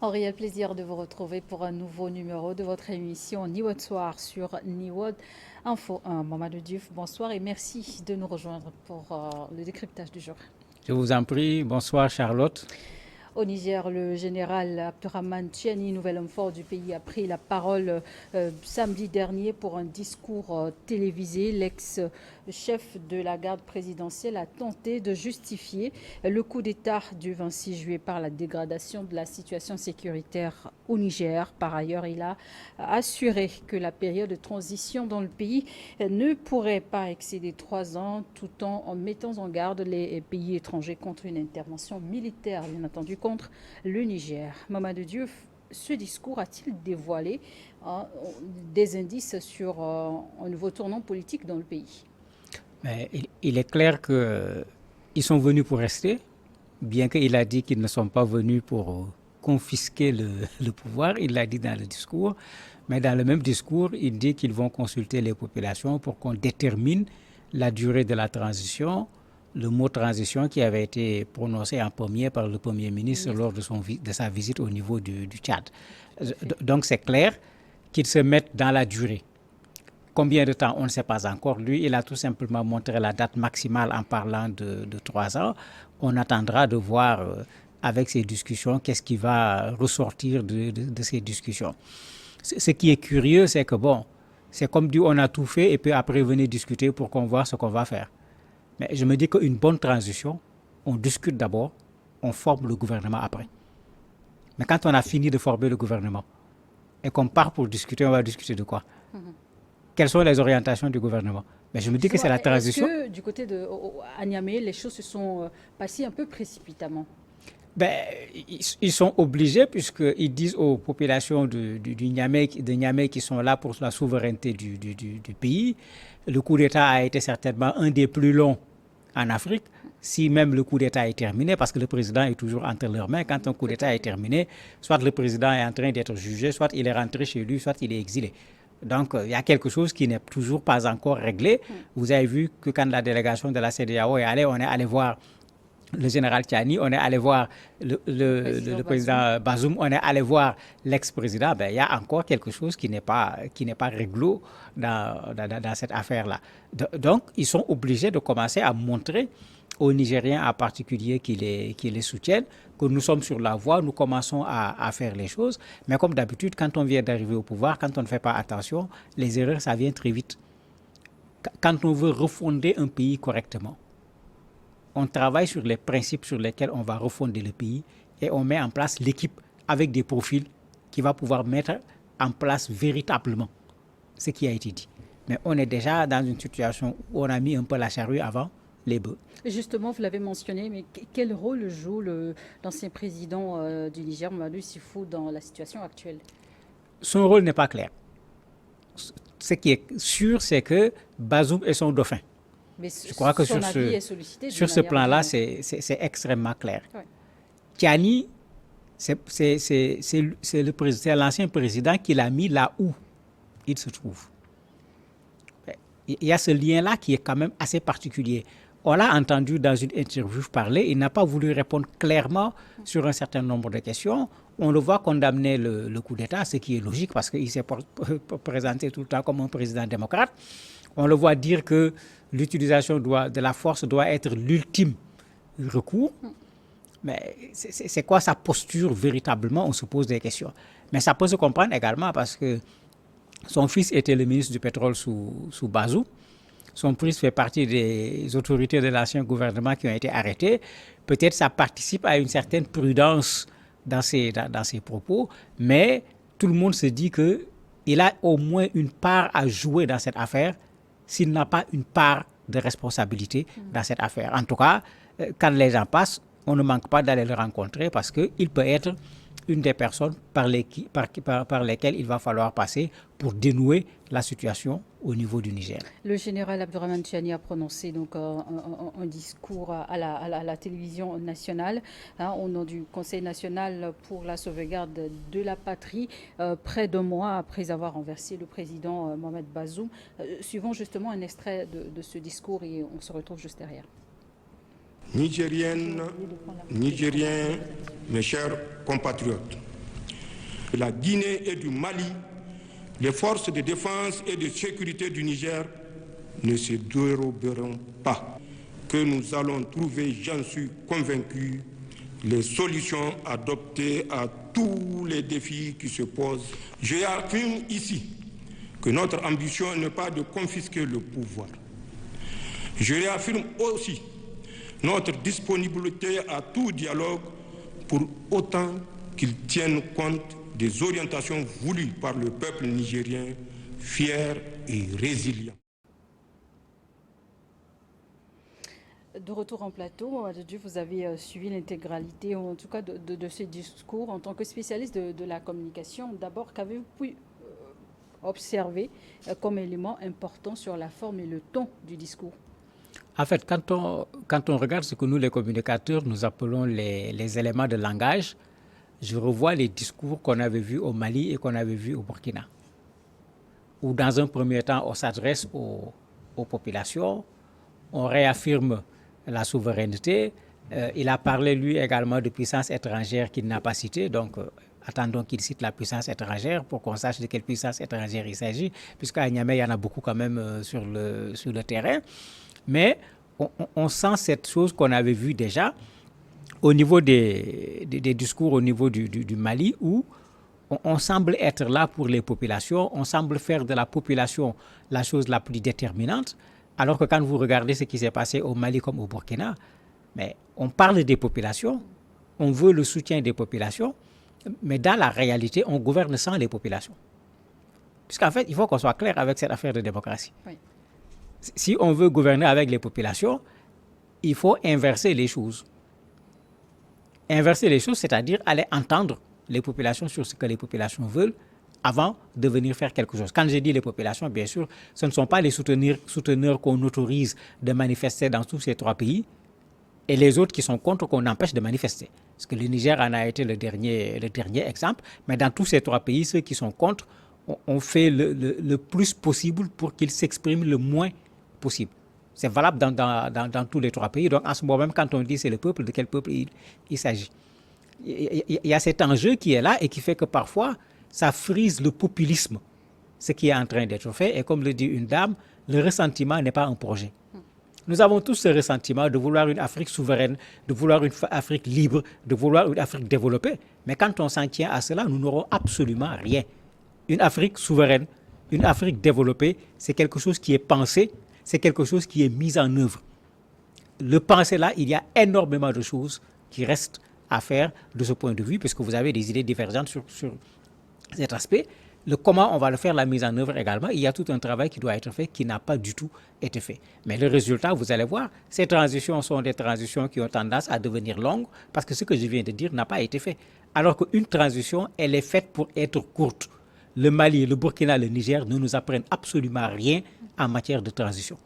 Un réel plaisir de vous retrouver pour un nouveau numéro de votre émission Niwod Soir sur Niwod Info. Mamadou Diouf, bonsoir et merci de nous rejoindre pour le décryptage du jour. Je vous en prie. Bonsoir Charlotte. Au Niger, le général Abdurrahman Tiani, nouvel homme fort du pays, a pris la parole samedi dernier pour un discours télévisé. L'ex-chef de la garde présidentielle a tenté de justifier le coup d'État du 26 juillet par la dégradation de la situation sécuritaire au Niger. Par ailleurs, il a assuré que la période de transition dans le pays ne pourrait pas excéder 3 ans, tout en mettant en garde les pays étrangers contre une intervention militaire, bien entendu, contre le Niger. Mamadou Diouf, ce discours a-t-il dévoilé des indices sur un nouveau tournant politique dans le pays? Mais il est clair qu'ils sont venus pour rester, bien qu'il a dit qu'ils ne sont pas venus pour confisquer le pouvoir. Il l'a dit dans le discours. Mais dans le même discours, il dit qu'ils vont consulter les populations pour qu'on détermine la durée de la transition, le mot transition qui avait été prononcé en premier par le Premier ministre lors de sa visite au niveau du Tchad. Donc c'est clair qu'ils se mettent dans la durée. Combien de temps, on ne sait pas encore. Lui, il a tout simplement montré la date maximale en parlant de 3 ans. On attendra de voir avec ces discussions qu'est-ce qui va ressortir de ces discussions. Ce qui est curieux, c'est que bon, c'est comme dit on a tout fait et puis après venir discuter pour qu'on voit ce qu'on va faire. Mais je me dis qu'une bonne transition, on discute d'abord, on forme le gouvernement après. Mais quand on a fini de former le gouvernement et qu'on part pour discuter, on va discuter de quoi? Quelles sont les orientations du gouvernement? Mais je me dis que c'est la transition. Est-ce que du côté de Niamey, les choses se sont passées un peu précipitamment? Ben, ils sont obligés puisqu'ils disent aux populations de Niamey qui sont là pour la souveraineté du pays. Le coup d'État a été certainement un des plus longs en Afrique, si même le coup d'État est terminé, parce que le président est toujours entre leurs mains. Quand un coup d'État est terminé, soit le président est en train d'être jugé, soit il est rentré chez lui, soit il est exilé. Donc, il y a quelque chose qui n'est toujours pas encore réglé. Vous avez vu que quand la délégation de la CEDEAO est allée, on est allé voir le général Tiani, on est allé voir le président Bazoum, on est allé voir l'ex-président. Ben, il y a encore quelque chose qui n'est pas réglo dans cette affaire-là. Donc, ils sont obligés de commencer à montrer aux Nigériens en particulier qui les soutiennent que nous sommes sur la voie, nous commençons à faire les choses. Mais comme d'habitude, quand on vient d'arriver au pouvoir, quand on ne fait pas attention, les erreurs, ça vient très vite. Quand on veut refonder un pays correctement, on travaille sur les principes sur lesquels on va refonder le pays et on met en place l'équipe avec des profils qui va pouvoir mettre en place véritablement ce qui a été dit. Mais on est déjà dans une situation où on a mis un peu la charrue avant les bœufs. Justement, vous l'avez mentionné, mais quel rôle joue l'ancien président du Niger, Mamadou Sifou, dans la situation actuelle? Son rôle n'est pas clair. Ce qui est sûr, c'est que Bazoum est son dauphin. Mais je crois que son avis est sollicité sur ce plan-là, c'est extrêmement clair. Ouais. Tiani, c'est l'ancien président qui l'a mis là où il se trouve. Il y a ce lien-là qui est quand même assez particulier. On l'a entendu dans une interview parler, il n'a pas voulu répondre clairement sur un certain nombre de questions. On le voit condamner le coup d'État, ce qui est logique parce qu'il s'est présenté tout le temps comme un président démocrate. On le voit dire que l'utilisation de la force doit être l'ultime recours. Mais c'est quoi sa posture véritablement? On se pose des questions. Mais ça peut se comprendre également parce que son fils était le ministre du pétrole sous Bazoum. Son fils fait partie des autorités de l'ancien gouvernement qui ont été arrêtées. Peut-être ça participe à une certaine prudence dans ses propos, mais tout le monde se dit qu'il a au moins une part à jouer dans cette affaire s'il n'a pas une part de responsabilité dans cette affaire. En tout cas, quand les gens passent, on ne manque pas d'aller le rencontrer parce qu'il peut être une des personnes par lesquelles il va falloir passer pour dénouer la situation au niveau du Niger. Le général Abdurrahman Tiani a prononcé donc un discours à la télévision nationale au nom du Conseil national pour la sauvegarde de la patrie, près d'un mois après avoir renversé le président Mohamed Bazoum. Suivons justement un extrait de ce discours et on se retrouve juste derrière. Nigériennes, Nigériens, mes chers compatriotes, de la Guinée et du Mali, les forces de défense et de sécurité du Niger ne se déroberont pas. Que nous allons trouver, j'en suis convaincu, les solutions adoptées à tous les défis qui se posent. Je affirme ici que notre ambition n'est pas de confisquer le pouvoir. Je réaffirme aussi notre disponibilité à tout dialogue pour autant qu'il tienne compte des orientations voulues par le peuple nigérien, fier et résilient. De retour en plateau, vous avez suivi l'intégralité, en tout cas de ce discours. En tant que spécialiste de la communication, d'abord, qu'avez-vous pu observer comme élément important sur la forme et le ton du discours? En fait, quand on regarde ce que nous, les communicateurs, nous appelons les éléments de langage, je revois les discours qu'on avait vus au Mali et qu'on avait vus au Burkina. Où dans un premier temps, on s'adresse aux populations, on réaffirme la souveraineté. Il a parlé, lui, également de puissance étrangère qu'il n'a pas citée. Donc, attendons qu'il cite la puissance étrangère pour qu'on sache de quelle puissance étrangère il s'agit, puisqu'à Niamey, il y en a beaucoup quand même sur le terrain. Mais on sent cette chose qu'on avait vue déjà au niveau des discours au niveau du Mali, où on semble être là pour les populations, on semble faire de la population la chose la plus déterminante, alors que quand vous regardez ce qui s'est passé au Mali comme au Burkina, mais on parle des populations, on veut le soutien des populations, mais dans la réalité, on gouverne sans les populations. Puisqu'en fait, il faut qu'on soit clair avec cette affaire de démocratie. Oui. Si on veut gouverner avec les populations, il faut inverser les choses. Inverser les choses, c'est-à-dire aller entendre les populations sur ce que les populations veulent avant de venir faire quelque chose. Quand je dis les populations, bien sûr, ce ne sont pas les souteneurs qu'on autorise de manifester dans tous ces trois pays et les autres qui sont contre qu'on empêche de manifester. Parce que le Niger en a été le dernier exemple, mais dans tous ces trois pays, ceux qui sont contre, on fait le plus possible pour qu'ils s'expriment le moins possible. C'est valable dans tous les trois pays. Donc, en ce moment même, quand on dit c'est le peuple, de quel peuple il s'agit? Il y a cet enjeu qui est là et qui fait que parfois, ça frise le populisme, ce qui est en train d'être fait. Et comme le dit une dame, le ressentiment n'est pas un projet. Nous avons tous ce ressentiment de vouloir une Afrique souveraine, de vouloir une Afrique libre, de vouloir une Afrique développée. Mais quand on s'en tient à cela, nous n'aurons absolument rien. Une Afrique souveraine, une Afrique développée, c'est quelque chose qui est pensé, c'est quelque chose qui est mis en œuvre. Le penser là, il y a énormément de choses qui restent à faire de ce point de vue, puisque vous avez des idées divergentes sur cet aspect. Le comment on va le faire, la mise en œuvre également, il y a tout un travail qui doit être fait, qui n'a pas du tout été fait. Mais le résultat, vous allez voir, ces transitions sont des transitions qui ont tendance à devenir longues, parce que ce que je viens de dire n'a pas été fait. Alors qu'une transition, elle est faite pour être courte. Le Mali, le Burkina, le Niger ne nous apprennent absolument rien en matière de transition.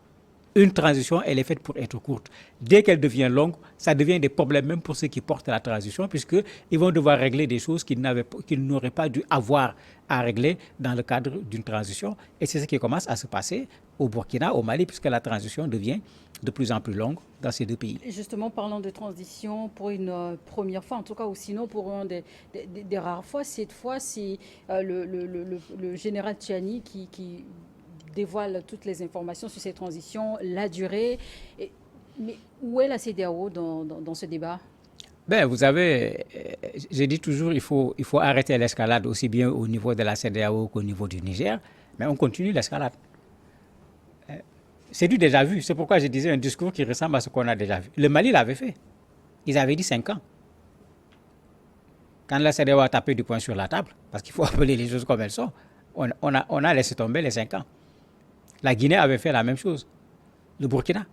Une transition, elle est faite pour être courte. Dès qu'elle devient longue, ça devient des problèmes même pour ceux qui portent la transition, puisqu'ils vont devoir régler des choses qu'ils n'auraient pas dû avoir à régler dans le cadre d'une transition. Et c'est ce qui commence à se passer au Burkina, au Mali, puisque la transition devient de plus en plus longue dans ces deux pays. Et justement, parlant de transition, pour une première fois, en tout cas, ou sinon pour une des rares fois, cette fois, c'est le général Tchiani qui dévoile toutes les informations sur ces transitions, la durée. Mais où est la CEDEAO dans ce débat? Ben, vous savez, je dis toujours il faut arrêter l'escalade aussi bien au niveau de la CEDEAO qu'au niveau du Niger, mais on continue l'escalade. C'est du déjà vu. C'est pourquoi je disais un discours qui ressemble à ce qu'on a déjà vu. Le Mali l'avait fait. Ils avaient dit 5 ans. Quand la CEDEAO a tapé du poing sur la table, parce qu'il faut appeler les choses comme elles sont, on a laissé tomber les 5 ans. La Guinée avait fait la même chose. Le Burkina.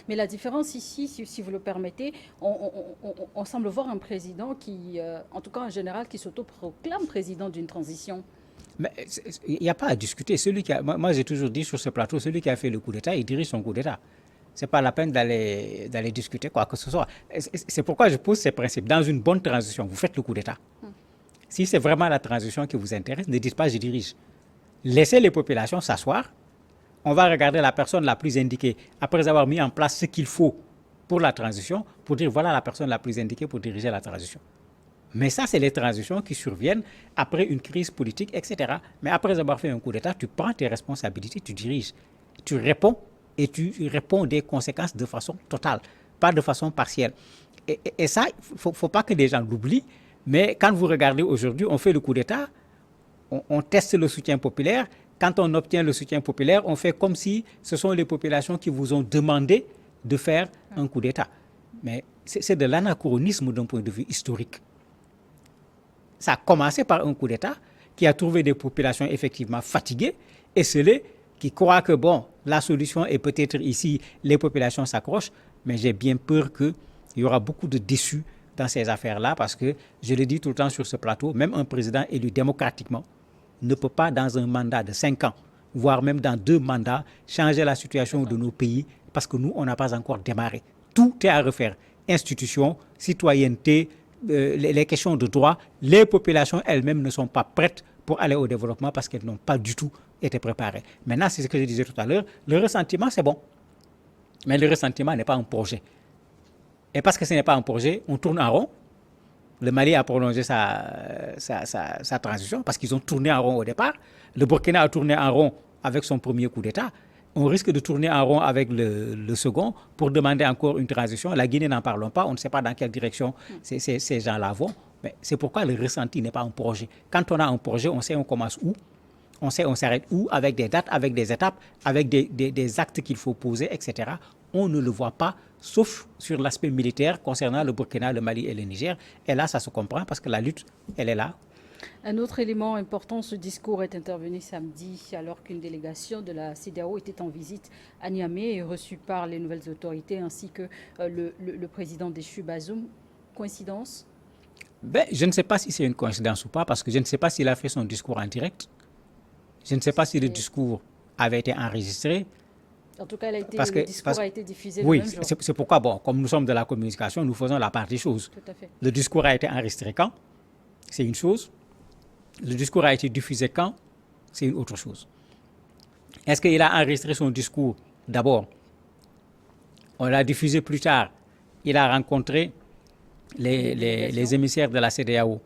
Mais la différence ici, si vous le permettez, on semble voir un président qui, en tout cas en général, qui s'autoproclame président d'une transition. Mais il n'y a pas à discuter. Moi, j'ai toujours dit sur ce plateau, celui qui a fait le coup d'État, il dirige son coup d'État. Ce n'est pas la peine d'aller discuter quoi que ce soit. C'est pourquoi je pose ces principes. Dans une bonne transition, vous faites le coup d'État. Si c'est vraiment la transition qui vous intéresse, ne dites pas je dirige. Laissez les populations s'asseoir. On va regarder la personne la plus indiquée, après avoir mis en place ce qu'il faut pour la transition, pour dire voilà la personne la plus indiquée pour diriger la transition. Mais ça, c'est les transitions qui surviennent après une crise politique, etc. Mais après avoir fait un coup d'État, tu prends tes responsabilités, tu diriges, tu réponds et tu réponds des conséquences de façon totale, pas de façon partielle. Et ça, il ne faut pas que les gens l'oublient. Mais quand vous regardez aujourd'hui, on fait le coup d'État, on teste le soutien populaire. Quand on obtient le soutien populaire, on fait comme si ce sont les populations qui vous ont demandé de faire un coup d'État. Mais c'est de l'anachronisme d'un point de vue historique. Ça a commencé par un coup d'État qui a trouvé des populations effectivement fatiguées, esselées, qui croient que bon, la solution est peut-être ici, les populations s'accrochent, mais j'ai bien peur qu'il y aura beaucoup de déçus dans ces affaires-là parce que, je le dis tout le temps sur ce plateau, même un président élu démocratiquement ne peut pas dans un mandat de 5 ans, voire même dans 2 mandats, changer la situation de nos pays parce que nous, on n'a pas encore démarré. Tout est à refaire. Institutions, citoyenneté, les questions de droit, les populations elles-mêmes ne sont pas prêtes pour aller au développement parce qu'elles n'ont pas du tout été préparées. Maintenant, c'est ce que je disais tout à l'heure, le ressentiment, c'est bon. Mais le ressentiment n'est pas un projet. Et parce que ce n'est pas un projet, on tourne en rond. Le Mali a prolongé sa transition parce qu'ils ont tourné en rond au départ. Le Burkina a tourné en rond avec son premier coup d'État. On risque de tourner en rond avec le second pour demander encore une transition. La Guinée, n'en parlons pas. On ne sait pas dans quelle direction ces gens-là vont. Mais c'est pourquoi le ressenti n'est pas un projet. Quand on a un projet, on sait on commence où, on sait on s'arrête où, avec des dates, avec des étapes, avec des actes qu'il faut poser, etc. On ne le voit pas, sauf sur l'aspect militaire concernant le Burkina, le Mali et le Niger. Et là, ça se comprend parce que la lutte, elle est là. Un autre élément important, ce discours est intervenu samedi alors qu'une délégation de la CEDEAO était en visite à Niamey et reçue par les nouvelles autorités ainsi que le président déchu Bazoum. Coïncidence? Je ne sais pas si c'est une coïncidence ou pas parce que je ne sais pas s'il a fait son discours en direct. Je ne sais pas si le discours avait été enregistré. En tout cas, le discours a été diffusé le même jour. Oui, c'est pourquoi, bon, comme nous sommes de la communication, nous faisons la part des choses. Tout à fait. Le discours a été enregistré quand? C'est une chose. Le discours a été diffusé quand? C'est une autre chose. Est-ce qu'il a enregistré son discours d'abord? On l'a diffusé plus tard. Il a rencontré les émissaires de la CEDEAO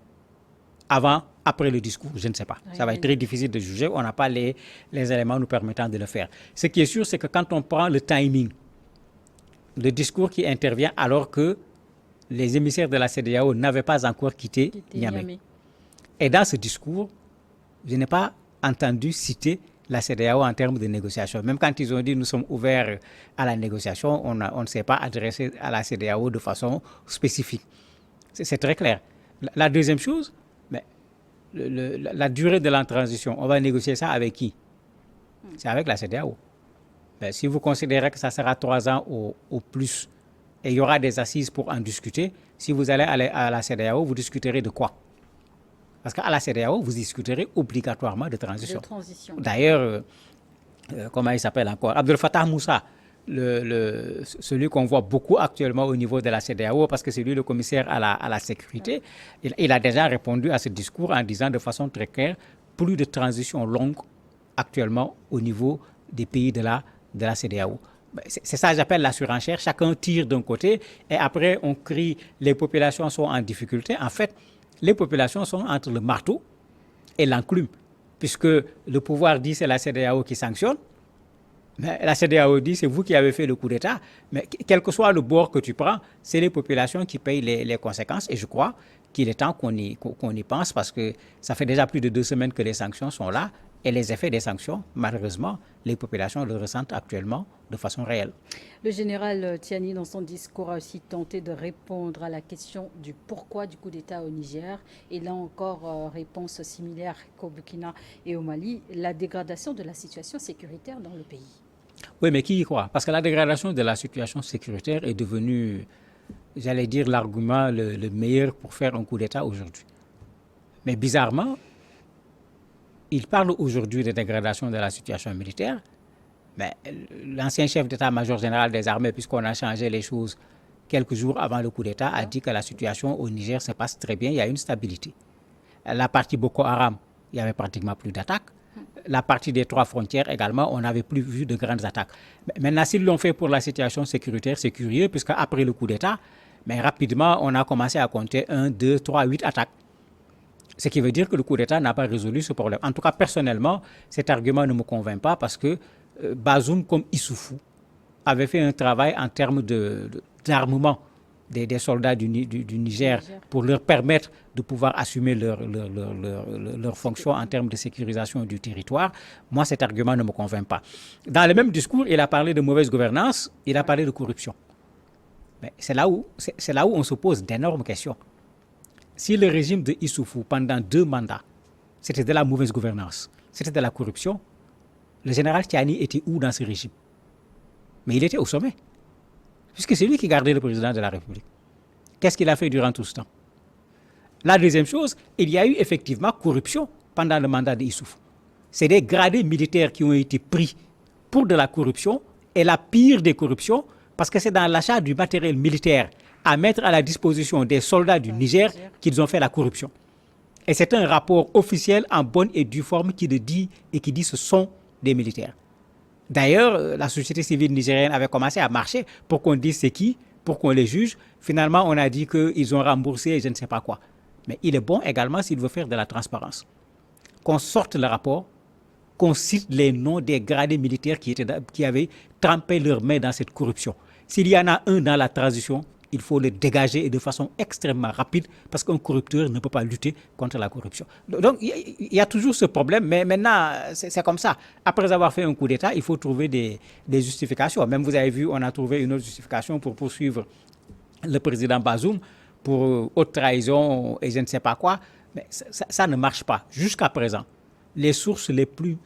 avant, après le discours, je ne sais pas. Ça va être très difficile de juger. On n'a pas les éléments nous permettant de le faire. Ce qui est sûr, c'est que quand on prend le timing, le discours qui intervient alors que les émissaires de la CEDEAO n'avaient pas encore quitté Niamey. Et dans ce discours, je n'ai pas entendu citer la CEDEAO en termes de négociation. Même quand ils ont dit nous sommes ouverts à la négociation, on ne s'est pas adressé à la CEDEAO de façon spécifique. C'est très clair. La deuxième chose, la durée de la transition, on va négocier ça avec qui? C'est avec la CEDEAO. Si vous considérez que ça sera 3 ans au plus et il y aura des assises pour en discuter, si vous allez à la CEDEAO, vous discuterez de quoi? Parce qu'à la CEDEAO, vous discuterez obligatoirement de transition. D'ailleurs, comment il s'appelle encore? Abdel Fattah Moussa, celui qu'on voit beaucoup actuellement au niveau de la CEDEAO, parce que c'est lui le commissaire à la sécurité, il a déjà répondu à ce discours en disant de façon très claire, plus de transition longue actuellement au niveau des pays de la CEDEAO. C'est ça que j'appelle la surenchère. Chacun tire d'un côté et après on crie les populations sont en difficulté. En fait, les populations sont entre le marteau et l'enclume, puisque le pouvoir dit c'est la CEDEAO qui sanctionne. Mais la CEDEAO dit c'est vous qui avez fait le coup d'État. Mais quel que soit le bord que tu prends, c'est les populations qui payent les conséquences. Et je crois qu'il est temps qu'on y pense parce que ça fait déjà plus de 2 semaines que les sanctions sont là. Et les effets des sanctions, malheureusement, les populations le ressentent actuellement de façon réelle. Le général Tiani, dans son discours, a aussi tenté de répondre à la question du pourquoi du coup d'État au Niger. Et là encore, réponse similaire qu'au Burkina et au Mali, la dégradation de la situation sécuritaire dans le pays. Oui, mais qui y croit? Parce que la dégradation de la situation sécuritaire est devenue, j'allais dire, l'argument le meilleur pour faire un coup d'État aujourd'hui. Mais bizarrement, il parle aujourd'hui de dégradation de la situation militaire, mais l'ancien chef d'état-major général des armées, puisqu'on a changé les choses quelques jours avant le coup d'État, a dit que la situation au Niger se passe très bien, il y a une stabilité. La partie Boko Haram, il n'y avait pratiquement plus d'attaques. La partie des 3 frontières également, on n'avait plus vu de grandes attaques. Maintenant, s'ils l'ont fait pour la situation sécuritaire, c'est curieux, puisqu'après le coup d'État, Mais rapidement, on a commencé à compter 1, 2, 3, 8 attaques. Ce qui veut dire que le coup d'État n'a pas résolu ce problème. En tout cas, personnellement, cet argument ne me convainc pas parce que Bazoum, comme Issoufou, avait fait un travail en termes d'armement des soldats du Niger pour leur permettre de pouvoir assumer leurs fonctions en termes de sécurisation du territoire. Moi, cet argument ne me convainc pas. Dans le même discours, il a parlé de mauvaise gouvernance, il a parlé de corruption. Mais c'est là où on se pose d'énormes questions. Si le régime de Issoufou, pendant 2 mandats, c'était de la mauvaise gouvernance, c'était de la corruption, le général Tiani était où dans ce régime? Mais il était au sommet, puisque c'est lui qui gardait le président de la République. Qu'est-ce qu'il a fait durant tout ce temps? La deuxième chose, il y a eu effectivement corruption pendant le mandat de Issoufou. C'est des gradés militaires qui ont été pris pour de la corruption, et la pire des corruptions, parce que c'est dans l'achat du matériel militaire à mettre à la disposition des soldats du Niger qu'ils ont fait la corruption. Et c'est un rapport officiel en bonne et due forme qui le dit et qui dit que ce sont des militaires. D'ailleurs, la société civile nigérienne avait commencé à marcher pour qu'on dise c'est qui, pour qu'on les juge. Finalement, on a dit qu'ils ont remboursé je ne sais pas quoi. Mais il est bon également s'il veut faire de la transparence. Qu'on sorte le rapport, qu'on cite les noms des gradés militaires qui avaient trempé leurs mains dans cette corruption. S'il y en a un dans la transition, il faut le dégager et de façon extrêmement rapide parce qu'un corrupteur ne peut pas lutter contre la corruption. Donc, il y a toujours ce problème, mais maintenant, c'est comme ça. Après avoir fait un coup d'État, il faut trouver des justifications. Même vous avez vu, on a trouvé une autre justification pour poursuivre le président Bazoum pour haute trahison et je ne sais pas quoi. Mais ça ne marche pas. Jusqu'à présent, les sources les plus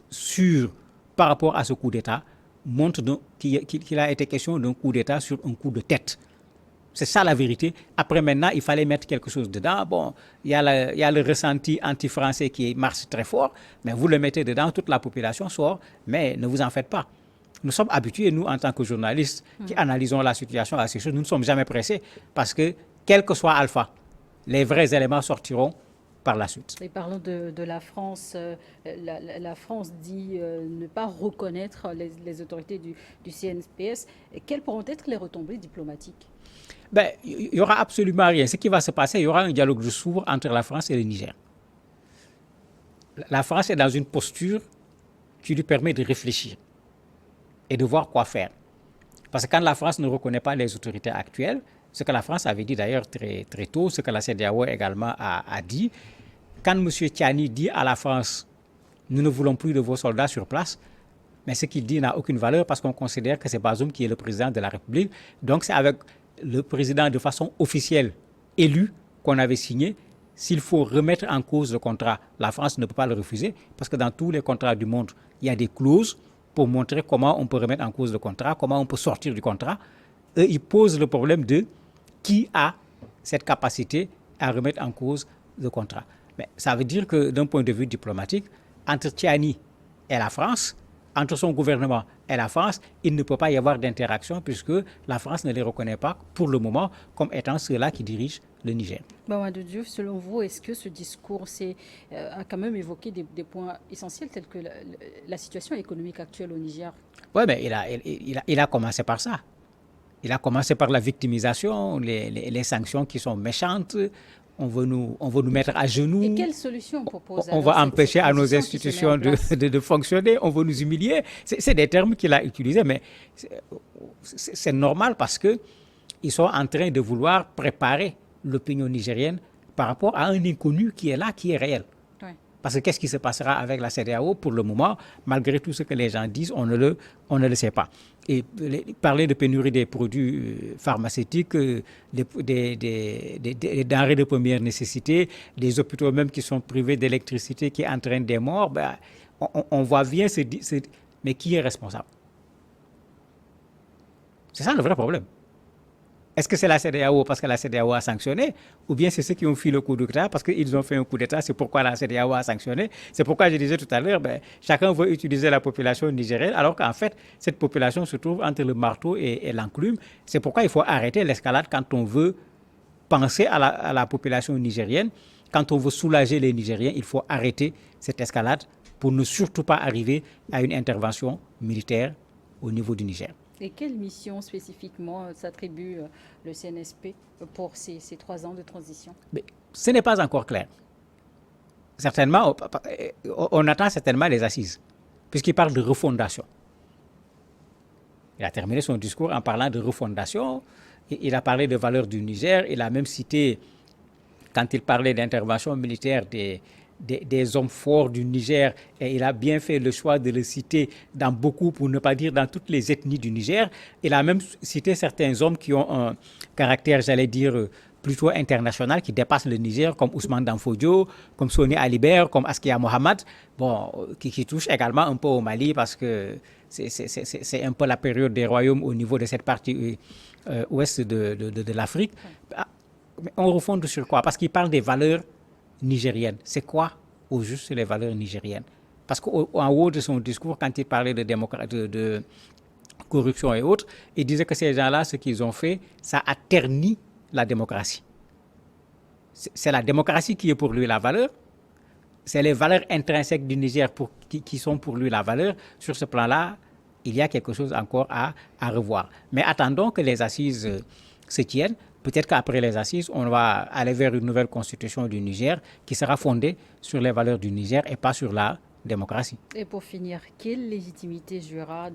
sûres par rapport à ce coup d'État montrent qu'il a été question d'un coup d'État sur un coup de tête. C'est ça la vérité. Après, maintenant, il fallait mettre quelque chose dedans. Bon, il y a le ressenti anti-français qui marche très fort, mais vous le mettez dedans, toute la population sort, mais ne vous en faites pas. Nous sommes habitués, nous, en tant que journalistes, qui analysons la situation à ces choses, nous ne sommes jamais pressés, parce que, quel que soit Alpha, les vrais éléments sortiront par la suite. Et parlons de la France. La France dit ne pas reconnaître les autorités du CNPS. Quelles pourront être les retombées diplomatiques? Il n'y aura absolument rien. Ce qui va se passer, il y aura un dialogue de sourds entre la France et le Niger. La France est dans une posture qui lui permet de réfléchir et de voir quoi faire. Parce que quand la France ne reconnaît pas les autorités actuelles, ce que la France avait dit d'ailleurs très, très tôt, ce que la CEDEAO également a dit, quand M. Tiani dit à la France « nous ne voulons plus de vos soldats sur place », mais ce qu'il dit n'a aucune valeur parce qu'on considère que c'est Bazoum qui est le président de la République. Donc c'est avec le président de façon officielle élu qu'on avait signé. S'il faut remettre en cause le contrat, la France ne peut pas le refuser parce que dans tous les contrats du monde, il y a des clauses pour montrer comment on peut remettre en cause le contrat, comment on peut sortir du contrat. Eux, ils posent le problème de qui a cette capacité à remettre en cause le contrat. Mais ça veut dire que d'un point de vue diplomatique, entre Tiani et la France, entre son gouvernement et la France, il ne peut pas y avoir d'interaction puisque la France ne les reconnaît pas pour le moment comme étant ceux-là qui dirigent le Niger. Mamadou Diouf, selon vous, est-ce que ce discours a quand même évoqué des points essentiels tels que la situation économique actuelle au Niger? Oui, mais il a commencé par ça. Il a commencé par la victimisation, les sanctions qui sont méchantes. On veut nous mettre à genoux. Et quelle solution on propose? On va empêcher à nos institutions de fonctionner. On veut nous humilier. C'est des termes qu'il a utilisés, mais c'est normal parce qu'ils sont en train de vouloir préparer l'opinion nigérienne par rapport à un inconnu qui est là, qui est réel. Ouais. Parce que qu'est-ce qui se passera avec la CEDEAO pour le moment, malgré tout ce que les gens disent, on ne le sait pas. Et parler de pénurie des produits pharmaceutiques, des denrées de première nécessité, des hôpitaux même qui sont privés d'électricité, qui entraînent des morts, on voit bien mais qui est responsable? C'est ça le vrai problème. Est-ce que c'est la CEDEAO parce que la CEDEAO a sanctionné, ou bien c'est ceux qui ont fait le coup d'État parce qu'ils ont fait un coup d'État, c'est pourquoi la CEDEAO a sanctionné? C'est pourquoi je disais tout à l'heure, chacun veut utiliser la population nigérienne, alors qu'en fait, cette population se trouve entre le marteau et l'enclume. C'est pourquoi il faut arrêter l'escalade quand on veut penser à la population nigérienne. Quand on veut soulager les Nigériens, il faut arrêter cette escalade pour ne surtout pas arriver à une intervention militaire au niveau du Niger. Et quelle mission spécifiquement s'attribue le CNSP pour ces 3 ans de transition? Mais ce n'est pas encore clair. Certainement, on attend certainement les assises, puisqu'il parle de refondation. Il a terminé son discours en parlant de refondation. Il a parlé de valeurs du Niger. Il a même cité, quand il parlait d'intervention militaire, des hommes forts du Niger. Et il a bien fait le choix de le citer dans beaucoup, pour ne pas dire dans toutes les ethnies du Niger. Il a même cité certains hommes qui ont un caractère, j'allais dire, plutôt international, qui dépassent le Niger, comme Ousmane Danfodio, comme Soni Alibert, comme Askia Mohamed, bon, qui touche également un peu au Mali, parce que c'est un peu la période des royaumes au niveau de cette partie ouest de l'Afrique. Mais on refonde sur quoi? Parce qu'il parle des valeurs nigériennes. C'est quoi au juste les valeurs nigériennes? Parce qu'en haut de son discours, quand il parlait de corruption et autres, il disait que ces gens-là, ce qu'ils ont fait, ça a terni la démocratie. C'est la démocratie qui est pour lui la valeur. C'est les valeurs intrinsèques du Niger qui sont pour lui la valeur. Sur ce plan-là, il y a quelque chose encore à revoir. Mais attendons que les assises se tiennent. Peut-être qu'après les assises, on va aller vers une nouvelle constitution du Niger qui sera fondée sur les valeurs du Niger et pas sur la démocratie. Et pour finir, de quelle légitimité jouera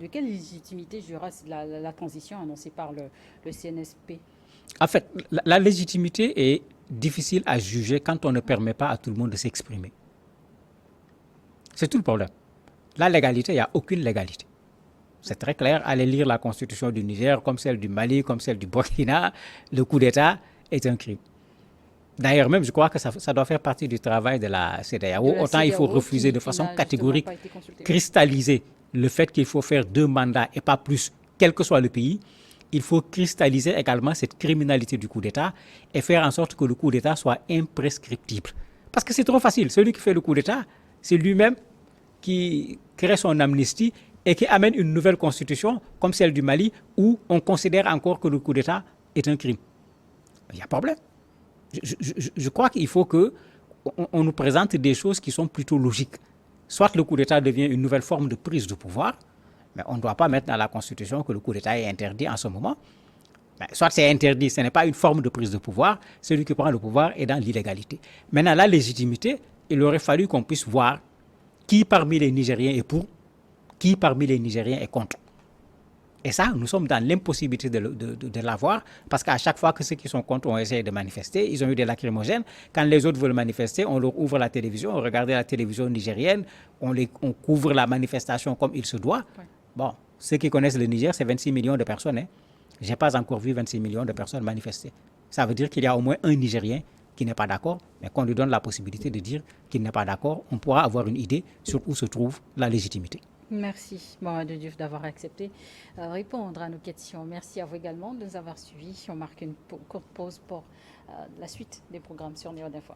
la transition annoncée par le CNSP? En fait, la légitimité est difficile à juger quand on ne permet pas à tout le monde de s'exprimer. C'est tout le problème. La légalité, il n'y a aucune légalité. C'est très clair. Allez lire la constitution du Niger, comme celle du Mali, comme celle du Burkina. Le coup d'État est un crime. D'ailleurs, même, je crois que ça doit faire partie du travail de la CEDEAO. Autant il faut refuser de façon catégorique, cristalliser le fait qu'il faut faire 2 mandats et pas plus, quel que soit le pays. Il faut cristalliser également cette criminalité du coup d'État et faire en sorte que le coup d'État soit imprescriptible. Parce que c'est trop facile. Celui qui fait le coup d'État, c'est lui-même qui crée son amnistie et qui amène une nouvelle constitution comme celle du Mali où on considère encore que le coup d'État est un crime. Il y a problème. Je crois qu'il faut qu'on nous présente des choses qui sont plutôt logiques. Soit le coup d'État devient une nouvelle forme de prise de pouvoir, mais on ne doit pas mettre dans la Constitution que le coup d'État est interdit en ce moment. Mais soit c'est interdit, ce n'est pas une forme de prise de pouvoir, celui qui prend le pouvoir est dans l'illégalité. Maintenant, la légitimité, il aurait fallu qu'on puisse voir qui parmi les Nigériens est pour, qui parmi les Nigériens est contre. Et ça, nous sommes dans l'impossibilité de l'avoir, parce qu'à chaque fois que ceux qui sont contre ont essayé de manifester, ils ont eu des lacrymogènes. Quand les autres veulent manifester, on leur ouvre la télévision, on regarde la télévision nigérienne, on couvre la manifestation comme il se doit. Ouais. Bon, ceux qui connaissent le Niger, c'est 26 millions de personnes. Hein. Je n'ai pas encore vu 26 millions de personnes manifester. Ça veut dire qu'il y a au moins un Nigérien qui n'est pas d'accord, mais qu'on lui donne la possibilité de dire qu'il n'est pas d'accord. On pourra avoir une idée sur où se trouve la légitimité. Merci, Mohamed Diouf, d'avoir accepté répondre à nos questions. Merci à vous également de nous avoir suivis. On marque une courte pause pour la suite des programmes sur Néo d'Info.